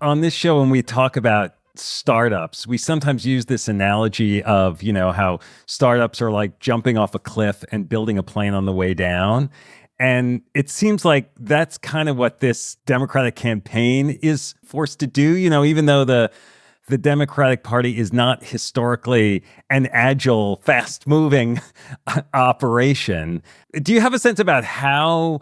on this show, when we talk about startups, we sometimes use this analogy of, how startups are like jumping off a cliff and building a plane on the way down. And it seems like that's kind of what this Democratic campaign is forced to do, even though the Democratic Party is not historically an agile, fast-moving operation. Do you have a sense about how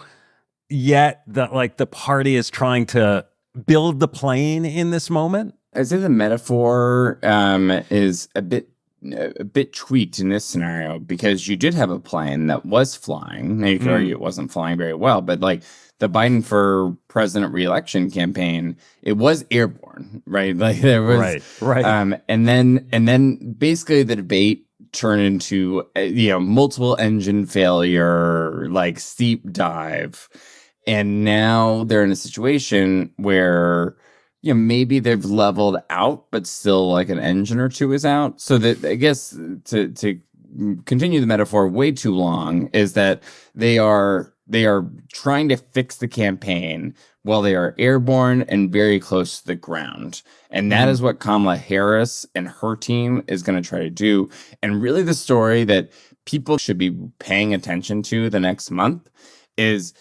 yet the party is trying to build the plane in this moment? I'd say the metaphor is a bit tweaked in this scenario, because you did have a plane that was flying. Now you could argue it wasn't flying very well, but like the Biden for president reelection campaign, it was airborne, right? Like there was right. And then basically the debate turned into multiple engine failure, like steep dive, and now they're in a situation where maybe they've leveled out, but still like an engine or two is out. So that, I guess, to continue the metaphor way too long, is that they are trying to fix the campaign while they are airborne and very close to the ground. And that is what Kamala Harris and her team is going to try to do. And really the story that people should be paying attention to the next month is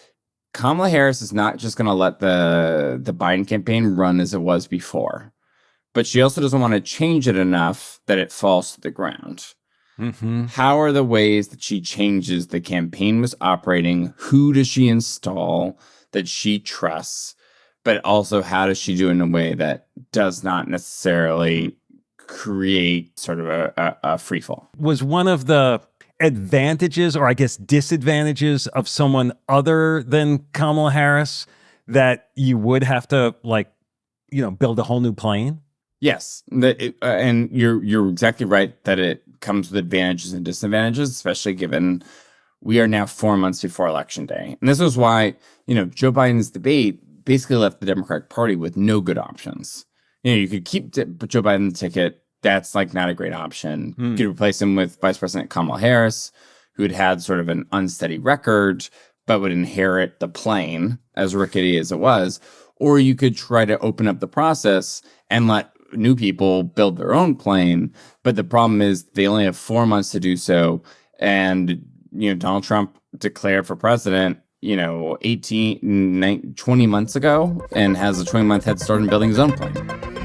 Kamala Harris is not just going to let the Biden campaign run as it was before, but she also doesn't want to change it enough that it falls to the ground. Mm-hmm. How are the ways that she changes the campaign was operating? Who does she install that she trusts? But also, how does she do it in a way that does not necessarily create sort of a free fall? Was one of the advantages, or I guess disadvantages, of someone other than Kamala Harris that you would have to build a whole new plane? Yes, and you're exactly right that it comes with advantages and disadvantages, especially given we are now 4 months before Election Day. And this is why, Joe Biden's debate basically left the Democratic Party with no good options. You could keep Joe Biden's ticket. That's not a great option. You could replace him with Vice President Kamala Harris, who had sort of an unsteady record, but would inherit the plane, as rickety as it was. Or you could try to open up the process and let new people build their own plane. But the problem is they only have 4 months to do so. And, Donald Trump declared for president, 20 months ago, and has a 20-month head start in building his own plane.